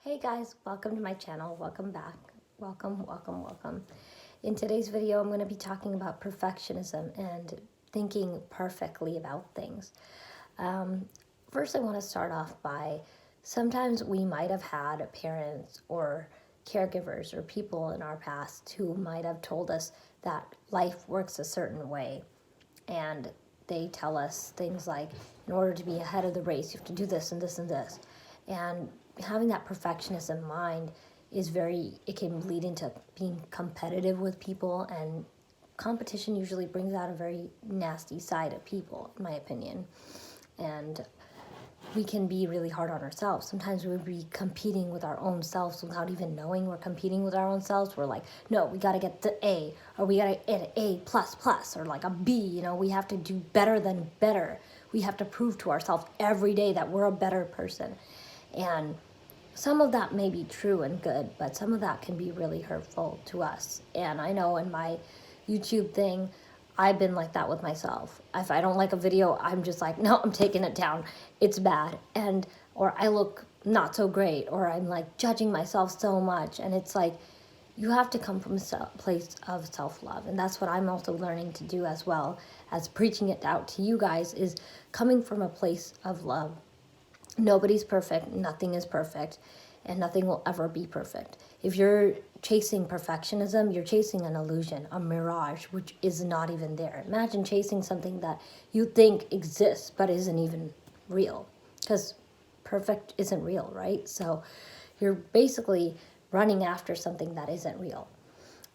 Hey guys, welcome to my channel. Welcome back. Welcome. In today's video, I'm going to be talking about perfectionism and thinking perfectly about things. First, I want to start off by sometimes we might have had parents or caregivers or people in our past who might have told us that life works a certain way. And they tell us things like, in order to be ahead of the race, you have to do this and this and this. And having that perfectionism mind it can lead into being competitive with people, and competition usually brings out a very nasty side of people, in my opinion. And we can be really hard on ourselves. Sometimes we'll be competing with our own selves without even knowing we're competing with our own selves. We're like, no, we got to get the A, or we got to get an A plus, or like a B. We have to do better than better. We have to prove to ourselves every day that we're a better person. And some of that may be true and good, but some of that can be really hurtful to us. And I know in my YouTube thing, I've been like that with myself. If I don't like a video, I'm just like, no, I'm taking it down. It's bad. Or I look not so great, or I'm like judging myself so much. And it's like, you have to come from a place of self-love. And that's what I'm also learning to do, as well as preaching it out to you guys, is coming from a place of love. Nobody's perfect, nothing is perfect, and nothing will ever be perfect. If you're chasing perfectionism, you're chasing an illusion, a mirage, which is not even there. Imagine chasing something that you think exists but isn't even real, because perfect isn't real, right? So you're basically running after something that isn't real.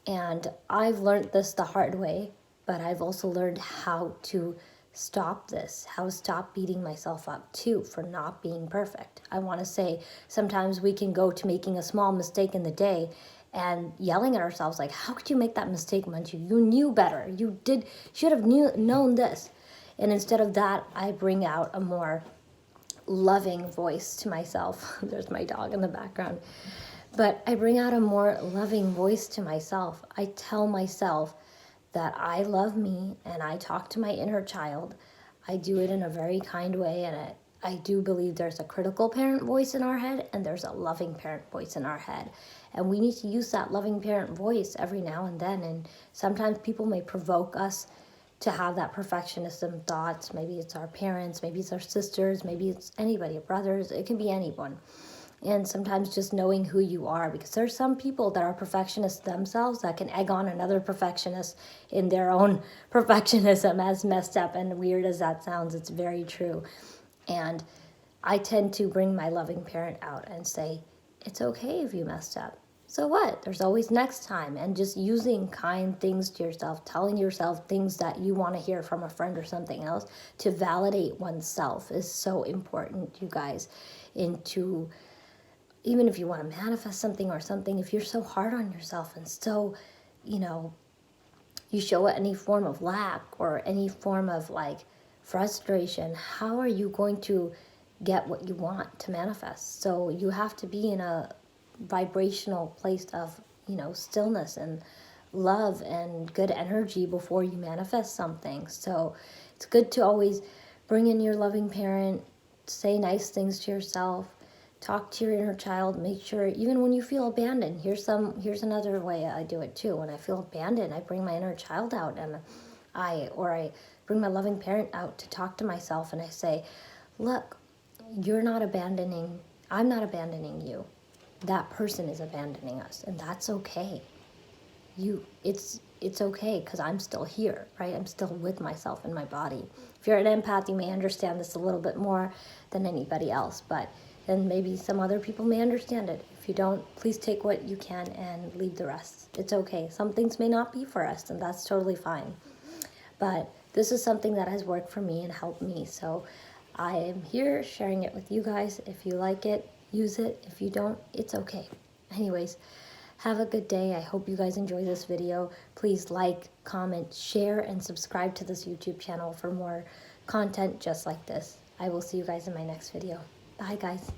And I've learned this the hard way, but I've also learned how to stop this, how to stop beating myself up too for not being perfect. I want to say sometimes we can go to making a small mistake in the day and yelling at ourselves like, how could you make that mistake, Manju? You knew better. Should have known this. And instead of that, I bring out a more loving voice to myself. There's my dog in the background. But I bring out a more loving voice to myself. I tell myself that I love me, and I talk to my inner child. I do it in a very kind way, and I do believe there's a critical parent voice in our head and there's a loving parent voice in our head. And we need to use that loving parent voice every now and then. And sometimes people may provoke us to have that perfectionism thoughts. Maybe it's our parents, maybe it's our sisters, maybe it's anybody, brothers, it can be anyone. And sometimes just knowing who you are, because there's some people that are perfectionists themselves that can egg on another perfectionist in their own perfectionism, as messed up and weird as that sounds. It's very true. And I tend to bring my loving parent out and say, it's okay if you messed up. So what? There's always next time. And just using kind things to yourself, telling yourself things that you want to hear from a friend or something else to validate oneself is so important, you guys. Even if you want to manifest something or something, if you're so hard on yourself and so, you show any form of lack or any form of like frustration, how are you going to get what you want to manifest? So you have to be in a vibrational place of, stillness and love and good energy before you manifest something. So it's good to always bring in your loving parent, say nice things to yourself, talk to your inner child. Make sure, even when you feel abandoned, here's another way I do it too. When I feel abandoned, I bring my inner child out, and I bring my loving parent out to talk to myself, and I say, look, I'm not abandoning you. That person is abandoning us, and that's okay. It's okay, because I'm still here, right? I'm still with myself in my body. If you're an empath, you may understand this a little bit more than anybody else, and maybe some other people may understand it. If you don't, please take what you can and leave the rest. It's okay. Some things may not be for us, and that's totally fine. But this is something that has worked for me and helped me. So I am here sharing it with you guys. If you like it, use it. If you don't, it's okay. Anyways, have a good day. I hope you guys enjoy this video. Please like, comment, share, and subscribe to this YouTube channel for more content just like this. I will see you guys in my next video. Bye, guys.